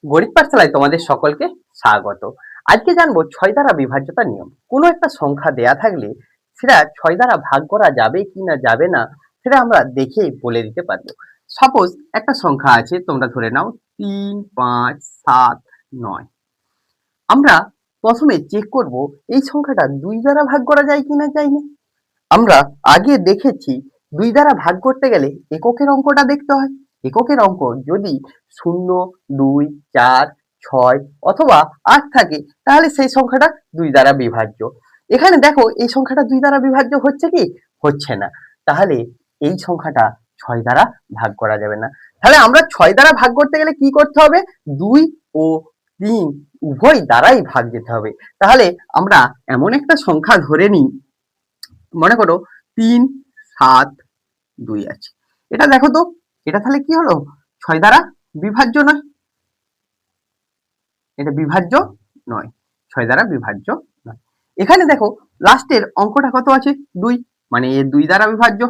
গণিত পাঠশালায় তোমাদের সকলকে স্বাগত। আজকে জানবো 6 দ্বারা বিভাজ্যতার নিয়ম। কোনো একটা সংখ্যা দেয়া থাকলে সেটা 6 দ্বারা ভাগ করা যাবে কি না যাবে না সেটা আমরা দেখেই বলে দিতে পারবো। সাপোজ একটা সংখ্যা আছে, তোমরা ধরে নাও 3, 5, 7, 9। আমরা প্রথমে চেক করব এই সংখ্যাটা 2 দ্বারা ভাগ করা যায় কি না যায় না। আমরা আগে দেখেছি 2 দ্বারা ভাগ করতে গেলে এককের অঙ্কটা দেখতে হয়। এককের অঙ্ক যদি 0, 2, 4, 6 অথবা 8 থাকে তাহলে সেই সংখ্যাটা 2 দ্বারা বিভাজ্য। এখানে দেখো এই সংখ্যাটা 2 দ্বারা বিভাজ্য হচ্ছে কি? হচ্ছে না। তাহলে এই সংখ্যাটা 6 দ্বারা ভাগ করা যাবে না। তাহলে আমরা 6 দ্বারা ভাগ করতে গেলে কি করতে হবে? 2 ও 3 উভয় দ্বারাই ভাগ যেতে হবে। তাহলে আমরা এমন একটা সংখ্যা ধরে নিই, মনে করো 3, 7, 2 আছে। এটা দেখো তো, এটা তাহলে কি হলো? 6 দ্বারা বিভাজ্য নয়। এটা বিভাজ্য নয়, 6 দ্বারা বিভাজ্য নয়। এখানে দেখো লাস্টের অঙ্কটা কত আছে? 2, মানে এ 2 দ্বারা বিভাজ্য,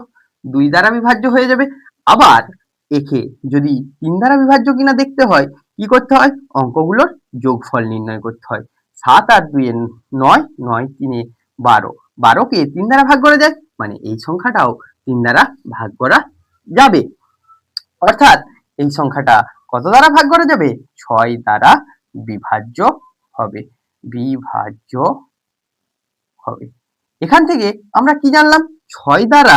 2 দ্বারা বিভাজ্য হয়ে যাবে। আবার একে যদি 3 দ্বারা বিভাজ্য কিনা দেখতে হয়, কি করতে হয়? অঙ্কগুলোর যোগফল নির্ণয় করতে হয়। 7 আর 2 এ 9, 9 3 এ 12, 12 কে 3 দ্বারা ভাগ করা যায়, মানে এই সংখ্যাটাও 3 দ্বারা ভাগ করা যাবে। অর্থাৎ এই সংখ্যাটা কত দ্বারা ভাগ করা যাবে? 6 দ্বারা বিভাজ্য হবে, বিভাজ্য হবে। এখান থেকে আমরা কি জানলাম? 6 দ্বারা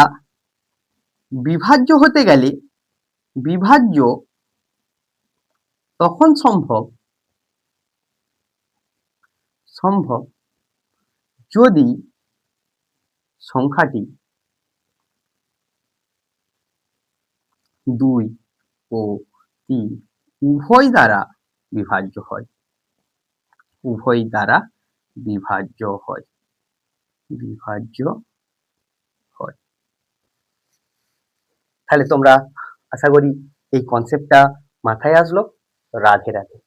বিভাজ্য হতে গেলে বিভাজ্য তখন সম্ভব যদি সংখ্যাটি 2 ও 3 উভয় দ্বারা বিভাজ্য হয়, উভয় দ্বারা বিভাজ্য হয়, বিভাজ্য হয়। তাহলে তোমরা আশা করি এই কনসেপ্টটা মাথায় আসলো। রাধে রাধে।